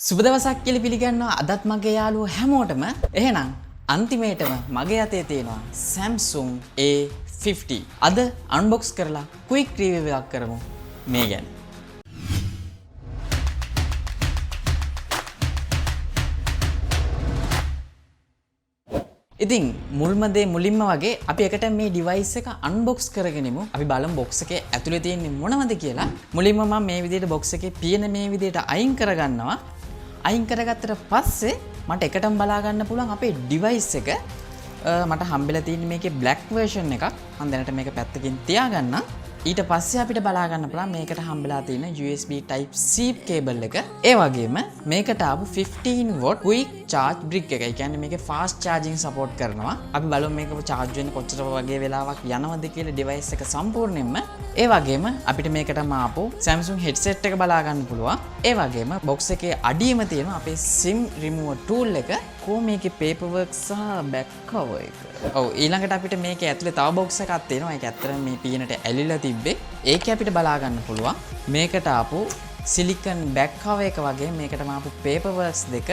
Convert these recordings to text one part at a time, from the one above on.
සුබ දවසක් කියලා පිළිගන්නවා අදත් මගේ යාළුවෝ හැමෝටම. එහෙනම් අන්තිමේටම මගේ අතේ තියෙනවා Samsung A50. අද අන්බොක්ස් කරලා ක්වික් රිවිව් එකක් කරමු මේ ගැන. ඉතින් මුලින්ම වගේ අපි එකට මේ ඩිවයිස් එක අන්බොක්ස් කරගෙනමු. අපි බලමු බොක්ස් එකේ ඇතුලේ තියෙන්නේ මොනවද කියලා. මුලින්ම මම මේ විදිහට බොක්ස් එකේ පියන මේ විදිහට අයින් කරගන්නවා. අයින් කරගත්තට පස්සේ මට එකටම බලා ගන්න පුළුවන් අපේ ඩිවයිස් එක. මට හම්බෙලා තියෙන්නේ මේකේ black version එකක්. මම දැනට මේක පැත්තකින් තියාගන්නම්. ඊට පස්සේ අපිට බලා ගන්න පුළුවන් මේකට හම්බෙලා තියෙන USB type C cable එක. ඒ වගේම මේකට ආපු 15 watt quick charge brick එක. ඒ කියන්නේ මේකේ fast charging support කරනවා. අපි බලමු මේක charge වෙන්න කොච්චර වගේ වෙලාවක් යනවද කියලා device එක සම්පූර්ණයෙන්ම. ඒ වගේම අපිට මේකටම ආපු Samsung headset එක බලා ගන්න පුළුවන්. ඒ වගේම box එකේ අඩියම තියෙන අපේ SIM remover tool එක. මේකේ paperwork සහ back cover එක. ඔව් ඊළඟට අපිට මේකේ ඇතුලේ තව box එකක් තියෙනවා. ඒක ඇත්තටම මේ පීනට ඇලිලා තිබ්බේ. ඒකේ අපිට බලා ගන්න පුළුවන්. මේකට ආපු silicon back cover එක වගේ මේකටම ආපු paperworks දෙක.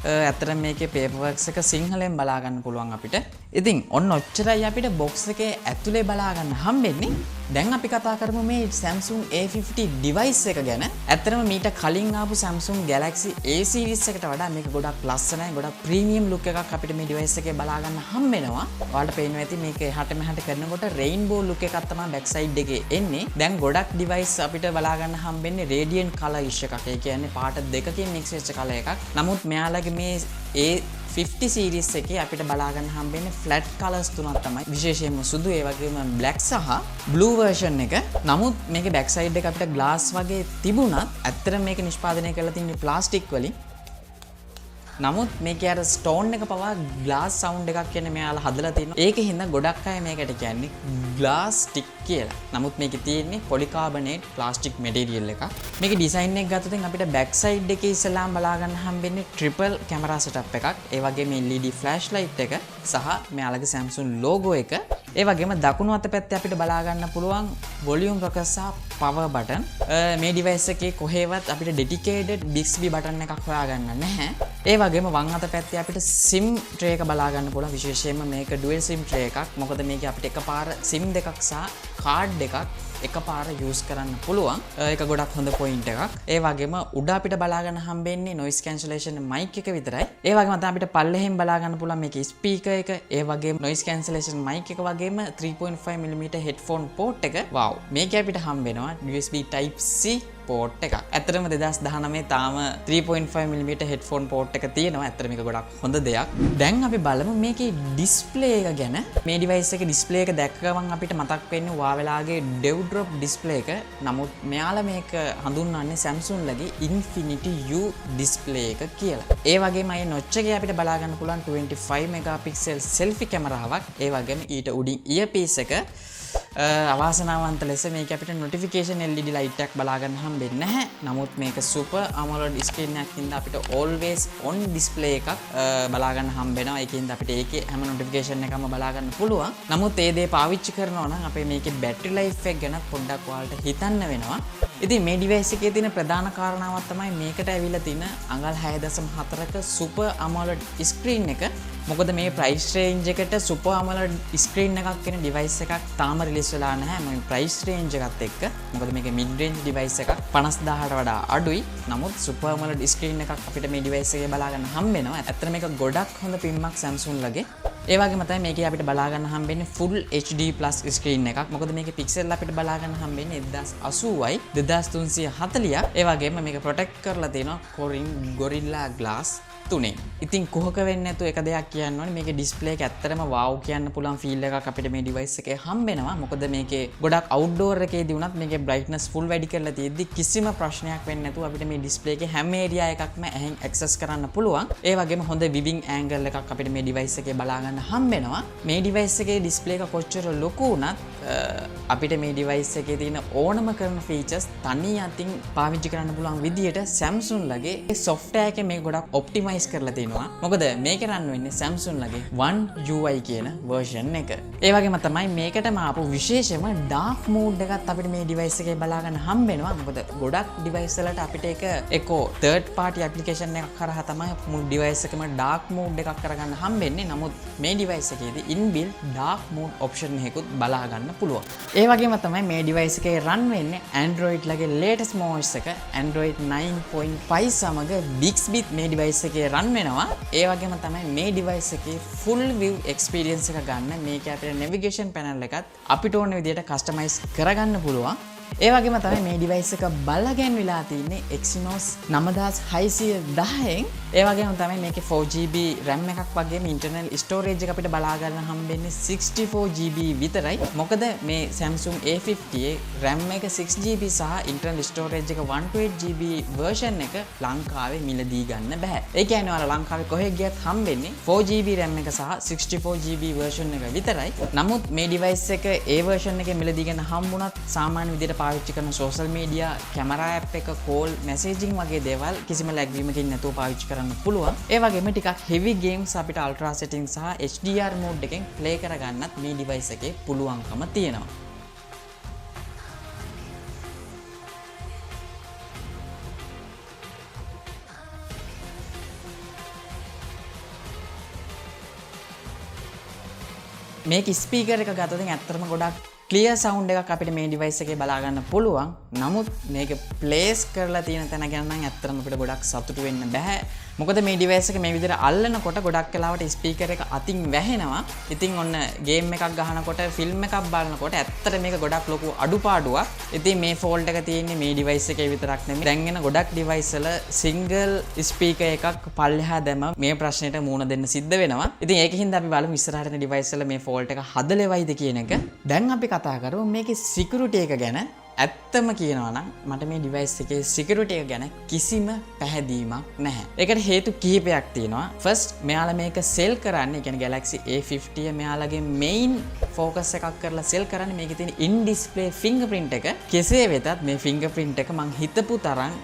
ඇත්තටම මේකේ paperworks එක සිංහලෙන් බලා ගන්න පුළුවන් අපිට. ඉතින් ඔන්න ඔච්චරයි අපිට box එකේ ඇතුලේ බලා ගන්න හම්බෙන්නේ. දැන් අපි කතා කරමු මේ Samsung A50 device එක ගැන. ඇත්තටම මීට කලින් ආපු Samsung Galaxy A series එකට වඩා මේක ගොඩක් ලස්සනයි, ගොඩක් premium look එකක් අපිට මේ device එකේ බලා ගන්න හම්බෙනවා. ඔයාලට පේනවා ඇති මේක එහාට මෙහාට කරනකොට rainbow look එකක් තමයි back side එකේ එන්නේ. දැන් ගොඩක් device අපිට බලා ගන්න හම්බෙන්නේ radiant color එකක්. ඒ කියන්නේ පාට දෙකකින් mix වෙච්ච color එකක්. නමුත් මෙයාලගේ මේ A50 series එකේ අපිට බලා ගන්න හම්බෙන්නේ flat colors තුනක් තමයි. විශේෂයෙන්ම සුදු ඒ වගේම black සහ blue version එක. නමුත් මේකේ back side එක අපිට glass වගේ තිබුණත් ඇත්තටම මේක නිෂ්පාදනය කරලා තින්නේ plastic වලින්. නමුත් මේකේ අර stone එක පවා glass sound එකක් කියන්නේ මෙයාලා හදලා තියෙනවා. ඒකෙන් හින්දා ගොඩක් අය මේකට කියන්නේ glass stick කියලා. නමුත් මේකේ තියෙන්නේ polycarbonate plastic material එකක්. මේකේ design එක ගත්තොත් අපිට back side එකේ ඉස්සලාම බලා ගන්න හම්බෙන්නේ triple camera setup එකක්. ඒ වගේම LED flashlight එක සහ මෙයාලගේ Samsung logo එක. ඒ වගේම දකුණු අත පැත්තේ අපිට බලා ගන්න පුළුවන් volume rocker සහ power button. මේ device එකේ කොහෙවත් අපිට dedicated Bixby button එකක් හොයාගන්න නැහැ. ඒ වගේම වම් අත පැත්තේ අපිට SIM tray එක බලා ගන්න පුළුවන්. විශේෂයෙන්ම මේක dual SIM tray එකක්. මොකද මේකේ අපිට එකපාර SIM දෙකක් සහ card දෙකක් එකපාර use කරන්න පුළුවන්. ඒක ගොඩක් හොඳ point එකක්. ඒ වගේම උඩ අපිට බලා ගන්න හම්බෙන්නේ noise cancellation mic එක විතරයි. ඒ වගේම තමයි අපිට පල්ලෙහෙන් බලා ගන්න පුළුවන් මේකේ speaker එක, ඒ වගේම noise cancellation mic එක වගේම 3.5mm headphone port එක. wow. මේකේ අපිට හම්බෙනවා USB type C port එකක්. ඇත්තටම 2019 තාම 3.5mm headphone port එක තියෙනවා. ඇත්තට මේක ගොඩක් හොඳ දෙයක්. දැන් අපි බලමු මේකේ display එක ගැන. මේ device එකේ display එක දැක්ක ගමන් අපිට මතක් වෙන්නේ Huawei dew drop display එක. නමුත් මෙයාලා මේක හඳුන්වන්නේ Samsung ලගේ Infinity U display එක කියලා. ඒ වගේම අය notch එකේ අපිට බලා ගන්න පුළුවන් 25 megapixel selfie කැමරාවක්. ඒ වගේම ඊට උඩින් earpiece එක. අවාසනාවන්ත ලෙස මේක අපිට notification LED light එකක් බලා ගන්න හම්බෙන්නේ නැහැ. නමුත් මේක super AMOLED screen එකක් හින්දා අපිට always on display එකක් බලා ගන්න හම්බෙනවා. ඒකින්ද අපිට ඒකේ හැම notification එකක්ම බලා ගන්න පුළුවන්. නමුත් ඒ දේ පාවිච්චි කරනවා නම් අපේ මේකේ battery life එක ගැන පොඩ්ඩක් ඔයාලට හිතන්න වෙනවා. ඉතින් මේ device එකේ තියෙන ප්‍රධාන කාරණාවක් තමයි මේකට ඇවිල්ලා තියෙන අඟල් 6.4ක super AMOLED screen එක. මොකද මේ price range එකට super AMOLED screen එකක් කියන device එකක් තාම release වෙලා නැහැ. මේ price range එකත් එක්ක. මොකද මේක mid range device එකක් 50000ට වඩා අඩුයි. නමුත් super AMOLED screen එකක් අපිට මේ device එකේ බලා ගන්න හම්බෙනවා. ඇත්තට මේක ගොඩක් හොඳ පිම්මක් Samsung ලගේ. ඒ වගේම තමයි මේකේ අපිට බලා ගන්න හම්බෙන්නේ full HD plus screen එකක්. මොකද මේකේ pixel අපිට බලා ගන්න හම්බෙන්නේ 1080යි 2340ක්. ඒ වගේම මේක protect කරලා තියෙනවා Corning Gorilla Glass 3. ඉතින් කොහොක වෙන්නේ නැතුව එක දෙයක් කියන්න ඕනේ. මේකේ display එක ඇත්තටම wow කියන්න පුළුවන් feel එකක් අපිට මේ device එකේ හම්බෙනවා. මොකද මේකේ ගොඩක් outdoor එකේදී වුණත් මේකේ brightness full වැඩි කරලා තියෙද්දි කිසිම ප්‍රශ්නයක් වෙන්නේ නැතුව අපිට මේ display එකේ හැම area එකක්ම ඇහෙන් access කරන්න පුළුවන්. ඒ වගේම හොඳ viewing angle එකක් අපිට මේ device එකේ බලා ගන්න හම්බෙනවා. මේ device එකේ display එක කොච්චර ලොකු වුණත් අපිට මේ device එකේ තියෙන ඕනම කරන features තනි අතින් පාවිච්චි කරන්න පුළුවන් විදියට Samsung ලගේ software එකේ මේක ගොඩක් optimize කස්ටමයිස් කරලා තිනවා. මොකද මේක රන් වෙන්නේ Samsung ලගේ One UI කියන version එක. ඒ වගේම තමයි මේකටම ආපු විශේෂම dark mode එකත් අපිට මේ device එකේ බලා ගන්න හම්බ වෙනවා. මොකද ගොඩක් device වලට අපිට ඒක එක්කෝ third party application එකක් කරහා තමයි මුළු device එකම dark mode එකක් කරගන්න හම්බෙන්නේ. නමුත් මේ device එකේදී inbuilt dark mode option එකකුත් බලා ගන්න පුළුවන්. ඒ වගේම තමයි මේ device එකේ run වෙන්නේ Android ලගේ latest OS එක Android 9.5 සමග Bixby මේ device එකේ run වෙනවා. ඒ වගේම තමයි මේ device එකේ full view experience එක ගන්න මේකේ අපිට navigation panel එකත් අපිට ඕන විදිහට customize කරගන්න පුළුවන්. ඒ වගේම තමයි මේ device එක බලගැන්විලා තින්නේ Exynos 9610න්. ඒ වගේම තමයි මේකේ 4GB RAM එකක් වගේම internal storage එක අපිට බලා ගන්න හම්බෙන්නේ 64GB විතරයි. මොකද මේ Samsung A50 RAM එක 6GB සහ internal storage එක 128GB version එක ලංකාවේ මිලදී ගන්න බෑ. ඒ කියන්නේ ඔයාලා ලංකාවේ කොහෙ ගියත් හම්බෙන්නේ 4GB RAM එක සහ 64GB version එක විතරයි. නමුත් මේ device එක ඒ version එකේ මිලදී ගන්න හම්බුණත් සාමාන්‍ය විදිහට පාවිච්චි කරන social media, camera app එක, call, messaging වගේ දේවල් කිසිම lag වීමකින් නැතුව පාවිච්චි කරන්න පුළුවන්. ඒ වගේම ටිකක් heavy games අපිට ultra settings සහ HDR mode එකෙන් play කරගන්නත් මේ device එකේ පුළුවන්කම තියෙනවා. මේක ස්පීකර් එක ගත්තොත් ඇත්තටම ගොඩක් clear sound එකක් අපිට මේ device එකේ බලා ගන්න පුළුවන්. නමුත් මේක place කරලා තියෙන තැන ගැන නම් ඇත්තටම අපිට ගොඩක් සතුටු වෙන්න බෑ. මොකද මේ device එක මේ විදිහට අල්ලනකොට ගොඩක් වෙලාවට ස්පීකර් එක අතින් වැහෙනවා. ඉතින් ඔන්න game එකක් ගහනකොට film එකක් බලනකොට ඇත්තට මේක ගොඩක් ලොකු අඩුපාඩුවක්. ඉතින් මේ fault එක තියෙන්නේ මේ device එකේ විතරක් නෙමෙයි. දැන් එන ගොඩක් device වල single speaker එකක් පල්ලෙහා දැම්ම මේ ප්‍රශ්නෙට මුහුණ දෙන්න සිද්ධ වෙනවා. ඉතින් ඒකින්ද අපි බලමු ඉස්සරහට එන device වල මේ fault එක හදලෙවයිද කියන එක. දැන් අපි කතා කරමු මේකේ security එක ගැන. ඇත්තම කියනවා නම් මට මේ device එකේ security එක ගැන කිසිම පැහැදීමක් නැහැ. ඒකට හේතු කිහිපයක් තියෙනවා. First, මෙයාලා මේක sell කරන්නේ, කියන්නේ Galaxy A50 මෙයාලගේ main focus එකක් කරලා sell කරන්නේ මේකේ තියෙන in-display fingerprint එක. කෙසේ වෙතත් මේ fingerprint එක මං හිතපු තරම්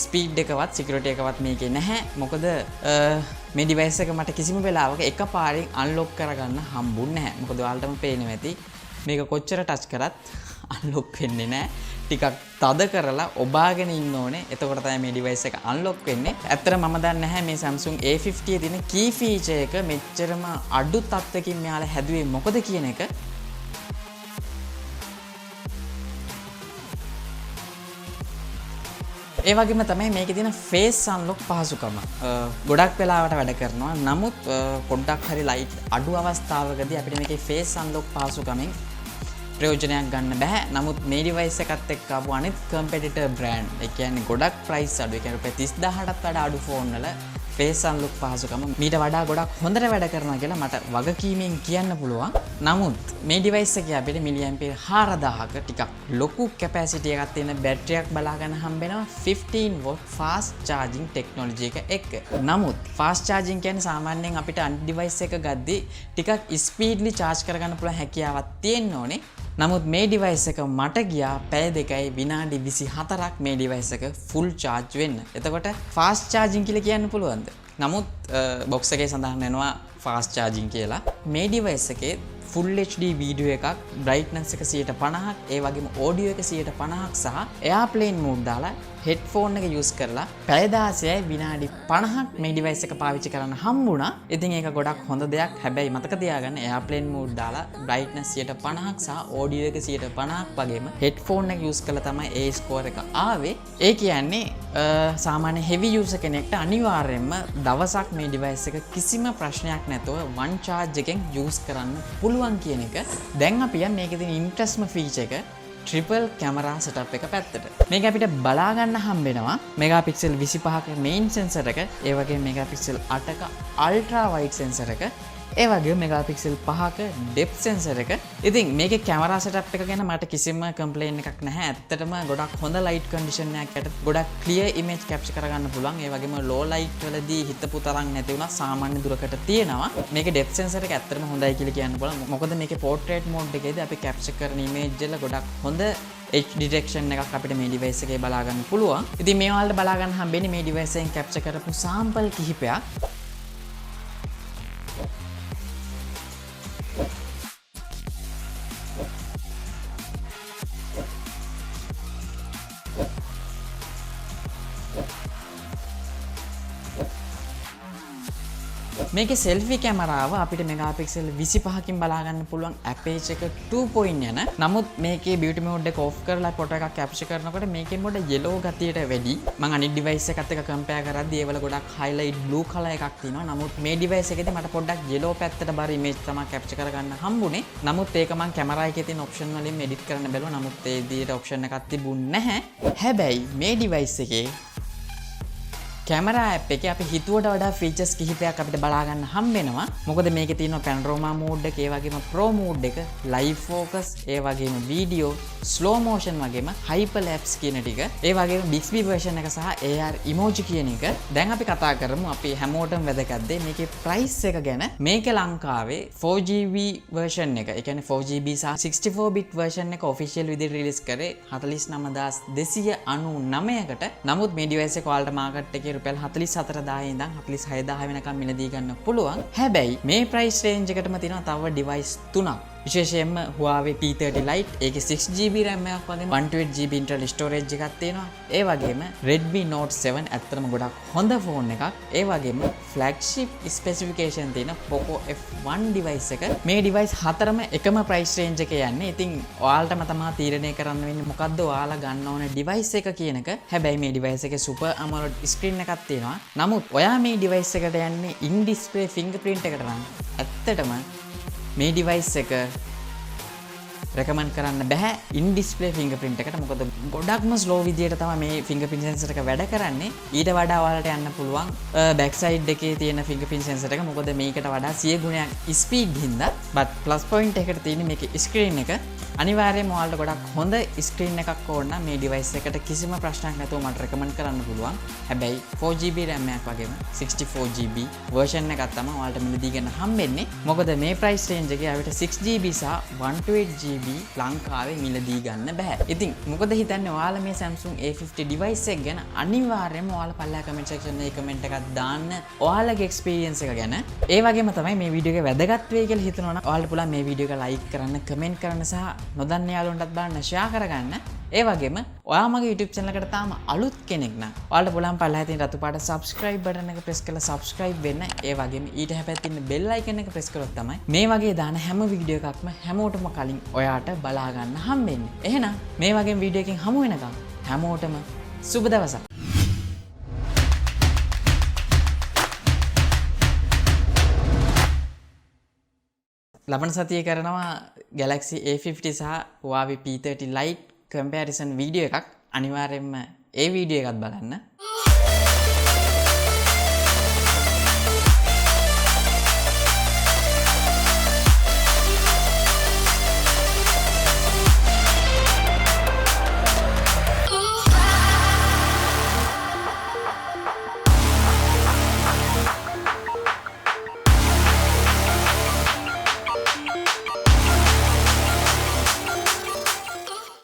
ස්පීඩ් එකවත් security එකවත් මේකේ නැහැ. මොකද මේ device එක මට කිසිම වෙලාවක එකපාරින් unlock කරගන්න හම්බුන්නේ නැහැ. මොකද ඔයාලටම පේනවා ඇති මේක කොච්චර touch කරත් unlock වෙන්නේ නැහැ. ටිකක් තද කරලා ඔබාගෙන ඉන්න ඕනේ. එතකොට තමයි මේ device එක unlock වෙන්නේ. ඇත්තට මම දන්නේ නැහැ මේ Samsung A50 තියෙන key feature එක මෙච්චරම අඩු තත්ත්වකින් මෙයාලා හැදුවේ මොකද කියන එක. ඒ වගේම තමයි මේකේ තියෙන face unlock පහසුකම. ගොඩක් වෙලාවට වැඩ කරනවා. නමුත් පොඩ්ඩක් හරි light අඩු අවස්ථාවකදී අපිට මේකේ face unlock පහසුකමෙන් ප්‍රයෝජනයක් ගන්න බෑ. නමුත් මේ device එකත් එක්ක ආපු අනිත් competitor brand, ඒ කියන්නේ ගොඩක් price අඩු, ඒ කියන්නේ රුපියල් 30000ටත් වඩා අඩු ෆෝන් වල face unlock පහසුකම මීට වඩා ගොඩක් හොඳට වැඩ කරනවා කියලා මට වගකීමෙන් කියන්න පුළුවන්. නමුත් මේ device එකේ අපිට milliampere 4000ක ටිකක් ලොකු capacity එකක් තියෙන බැටරි එකක් බලා ගන්න හම්බෙනවා 15 watt fast charging technology එක එක්ක. නමුත් fast charging කියන්නේ සාමාන්‍යයෙන් අපිට අනිත් device එක ගද්දී ටිකක් speedily charge කරගන්න පුළුවන් හැකියාවක් තියෙන්න ඕනේ. නමුත් මේ device එක මට ගියා පැය 2යි විනාඩි 24ක් මේ device එක full charge වෙන්න. එතකොට fast charging කියලා කියන්න පුළුවන්ද? නමුත් box එකේ සඳහන් වෙනවා fast charging කියලා. මේ device එකේ full HD video එකක්, brightness එක 150ක්, ඒ වගේම audio එක 150ක් සහ airplane mode දාලා headphone එක use කරලා පැය 16යි විනාඩි 50ක් මේ device එක පාවිච්චි කරන්න හම්බුණා. ඉතින් ඒක ගොඩක් හොඳ දෙයක්. හැබැයි මතක තියාගන්න airplane mode දාලා brightness 150ක් සහ audio එක 150ක් වගේම headphone එක use කරලා තමයි ඒ score එක ආවේ. ඒ කියන්නේ සාමාන්‍ය heavy user කෙනෙක්ට අනිවාර්යයෙන්ම දවසක් මේ device එක කිසිම ප්‍රශ්නයක් නැතුව one charge එකෙන් use කරන්න පුළුවන් කියන එක. දැන් අපි යන්නේ මේකේ තියෙන interestම feature එක triple camera setup එක පැත්තට. මේක අපිට බලා ගන්න හම්බෙනවා megapixel 25ක main sensor එක, ඒ වගේම megapixel 8ක ultra wide sensor එක, ඒ වගේම megapixel 5ක depth sensor එක. ඉතින් මේකේ camera setup එක ගැන මට කිසිම complaint එකක් නැහැ. ඇත්තටම ගොඩක් හොඳ light condition එකකට ගොඩක් clear image capture කරගන්න පුළුවන්. ඒ වගේම low light වලදී හිතපු තරම් නැති වුණා සාමාන්‍ය දුරකට තියෙනවා. මේකේ depth sensor එක ඇත්තටම හොඳයි කියලා කියන්න පුළුවන්. මොකද මේකේ portrait mode එකේදී අපි capture කරන image වල ගොඩක් හොඳ edge detection එකක් අපිට මේ device එකේ බලා ගන්න පුළුවන්. ඉතින් මේ වලට බලා ගන්න හම්බෙන්නේ මේ device එකෙන් capture කරපු sample කිහිපයක්. මේකේ selfie කැමරාව අපිට මෙගාපික්සල් 25කින් බලා ගන්න පුළුවන් aperture එක 2.0 යන. නමුත් මේකේ beauty mode එක off කරලා ෆොටෝ එකක් capture කරනකොට මේකේ මොඩ yellow ගතියට වැඩි. මම අනිත් device එකත් එක්ක compare කරද්දී ඒවල ගොඩක් highlight blue color එකක් තියෙනවා. නමුත් මේ device එකේදී මට පොඩ්ඩක් yellow පැත්තට බර image තමයි capture කරගන්න හම්බුනේ. නමුත් ඒක මම කැමරා එකේ තියෙන option වලින් edit කරන්න බැලුවා. නමුත් ඒ විදිහට option එකක් තිබුණේ නැහැ. හැබැයි මේ device එකේ කැමරා ඇප් එකේ අපි හිතුවට වඩා ෆීචර්ස් කිහිපයක් අපිට බලා ගන්න හම්බ වෙනවා. මොකද මේකේ තියෙනවා panorama mode එක, ඒ වගේම pro mode එක, live focus, ඒ වගේම video, slow motion වගේම hyperlapse කියන ටික, ඒ වගේම Bixby version එක සහ AR emoji කියන එක. දැන් අපි කතා කරමු අපි හැමෝටම වැදගත් දේ මේකේ price එක ගැන. මේක ලංකාවේ 4GB version එක, ඒ කියන්නේ 4GB සහ 64 bit version එක official විදිහට release කරේ 49299කට. නමුත් මේ device එක ඔයාලට market එකේ රුපියල් 44000 ඉඳන් 46000 වෙනකම් මිලදී ගන්න පුළුවන්. හැබැයි මේ price range එකටම තියෙනවා තව device තුනක්. විශේෂයෙන්ම Huawei P30 Lite ඒකේ 6GB RAM එකක් වගේම 128GB internal storage එකක් තියෙනවා. ඒ වගේම Redmi Note 7 ඇත්තටම ගොඩක් හොඳ ෆෝන් එකක්. ඒ වගේම flagship specification තියෙන Poco F1 device එක. මේ device හතරම එකම price range එකේ යන්නේ. ඉතින් ඔයාලටම තමයි තීරණය කරන්න වෙන්නේ මොකද්ද ඔයාලා ගන්න ඕන device එක කියන එක. හැබැයි මේ device එකේ super AMOLED screen එකක් තියෙනවා. නමුත් ඔයා මේ device එකට යන්නේ indisplay fingerprint එකට නම් ඇත්තටම මේ device එක recommend කරන්න බෑ indisplay fingerprint එකට. මොකද ගොඩක්ම slow විදියට තමයි මේ fingerprint sensor එක වැඩ කරන්නේ. ඊට වඩා ඔයාලට යන්න පුළුවන් back side එකේ තියෙන fingerprint sensor එක. මොකද මේකට වඩා 100 ගුණයක් speed හින්දා. but plus point එකට තියෙන මේකේ screen එක අනිවාර්යයෙන්ම ඔයාලට ගොඩක් හොඳ screen එකක් ඕන නම් මේ device එකට කිසිම ප්‍රශ්නයක් නැතුව මට recommend කරන්න පුළුවන්. හැබැයි 4GB RAM එකක් වගේම 64GB version එකක් තමයි ඔයාලට මිලදී ගන්න හම්බෙන්නේ. මොකද මේ price range එකේ අපිට 6GB සහ 128GB ලංකාවේ මිලදී ගන්න බෑ. ඉතින් මොකද හිතන්නේ ඔයාලා මේ Samsung A50 device එක ගැන? අනිවාර්යයෙන්ම ඔයාලා පල්ලා comment section එකේ comment එකක් දාන්න ඔයාලගේ experience එක ගැන. ඒ වගේම තමයි මේ වීඩියෝ එක වැදගත් වෙයි කියලා හිතනවා නම් ඔයාලට පුළුවන් මේ වීඩියෝ එක like කරන්න, comment කරන්න සහ නොදන්න යාළුවන්ටත් බලන්න share කරගන්න. ඒ වගේම ඔයා මගේ YouTube channel එකට තාම අලුත් කෙනෙක් නම් ඔයාලට පුළුවන් පල්ලා තියෙන රතු පාට subscribe button එක press කරලා subscribe වෙන්න. ඒ වගේම ඊට හැපැත්තේ ඉන්න bell icon එක press කරොත් තමයි මේ වගේ දාන හැම වීඩියෝ එකක්ම හැමෝටම කලින් ඔයාට බලා ගන්න හම්බෙන්නේ. එහෙනම් මේ වගේ වීඩියෝ එකකින් හමු වෙනකම් හැමෝටම සුබ දවසක්. ලබන සතියේ කරනවා Galaxy A50 සහ Huawei P30 Lite comparison video එකක්. අනිවාර්යයෙන්ම ඒ වීඩියෝ එකත් බලන්න.